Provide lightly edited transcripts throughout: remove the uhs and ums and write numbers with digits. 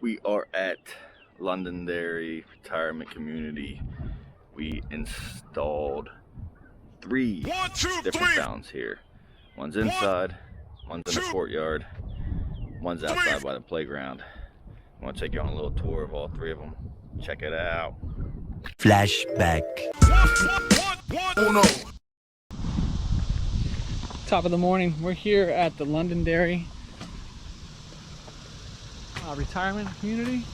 We are at Londonderry Retirement Community. We installed three different fountains here. One's inside, one's in the courtyard, one's outside by the playground. I want to take you on a little tour of all three of them. Check it out. Flashback. Top of the morning. We're here at the Londonderry Retirement Community.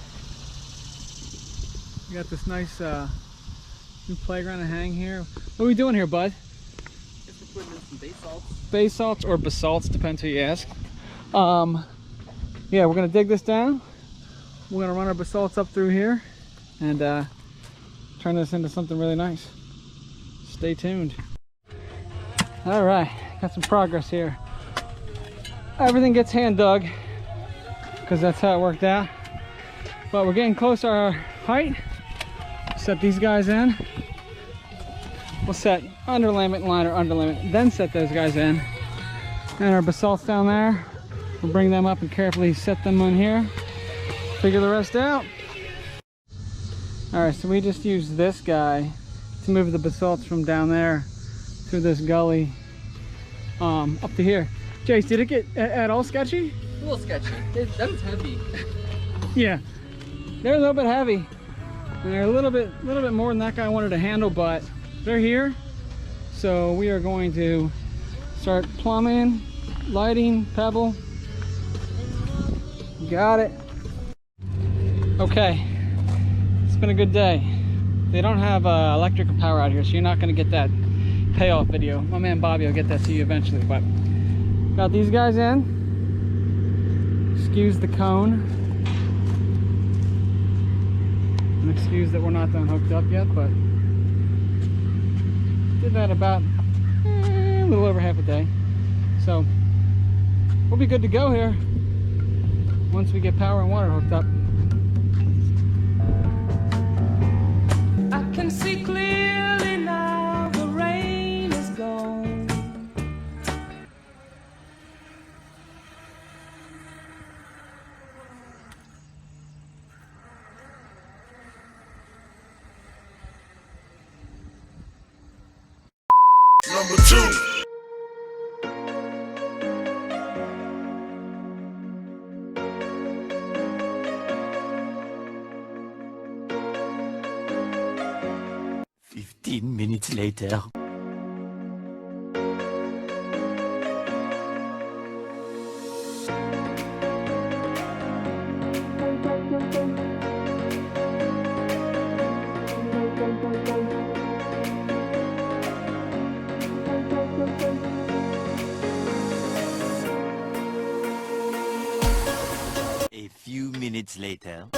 We got this nice new playground to hang here. What are we doing here, bud? Guess we're putting in some basalts. Basalts or basalts, depends who you ask. Yeah, we're gonna dig this down. We're gonna run our basalts up through here and turn this into something really nice. Stay tuned. All right, got some progress here. Everything gets hand dug because that's how it worked out. But we're getting close to our height. Set these guys in. We'll set underlayment, liner, underlayment, then set those guys in. And our basalts down there, we'll bring them up and carefully set them on here. Figure the rest out. All right, so we just used this guy to move the basalts from down there through this gully up to here. Jace, did it get at all sketchy? A little sketchy. That was heavy. Yeah, they're a little bit heavy. And they're a little bit more than that guy wanted to handle, but they're here. So we are going to start plumbing, lighting, pebble. Got it. Okay, it's been a good day. They don't have electric power out here, so you're not gonna get that payoff video. My man Bobby will get that to you eventually, but got these guys in. Excuse the cone. And excuse that we're not done hooked up yet, but did that about a little over half a day. So we'll be good to go here once we get power and water hooked up. I can see clearly now, the rain is gone. Number 2. Minutes later. A few minutes later.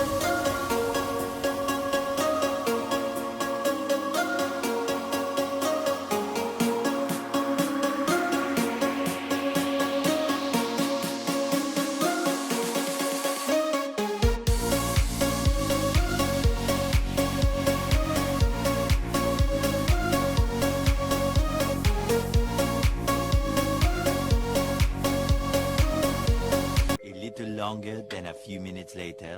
Longer than a few minutes later.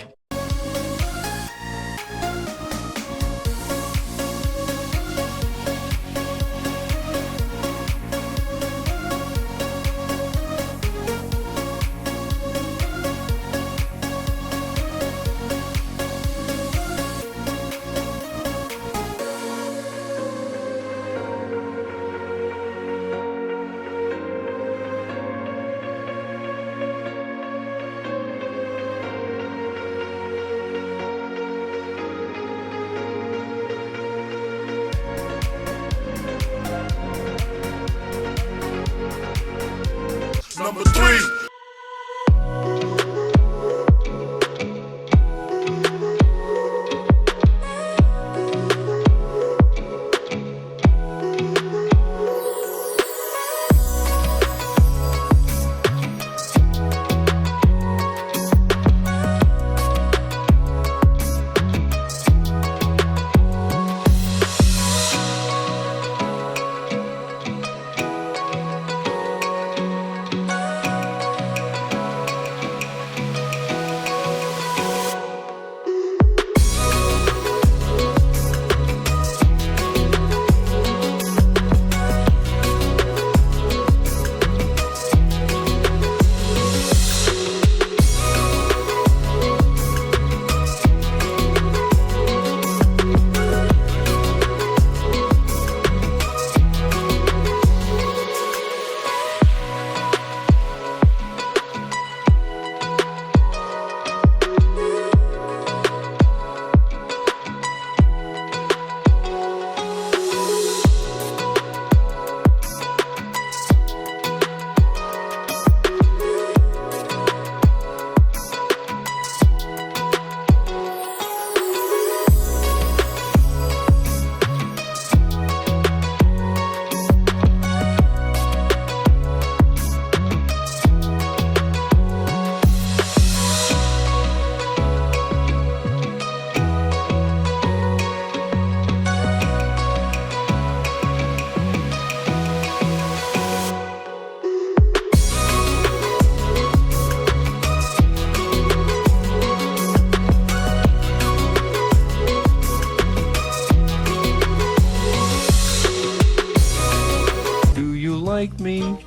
like me?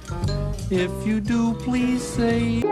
If you do, please say.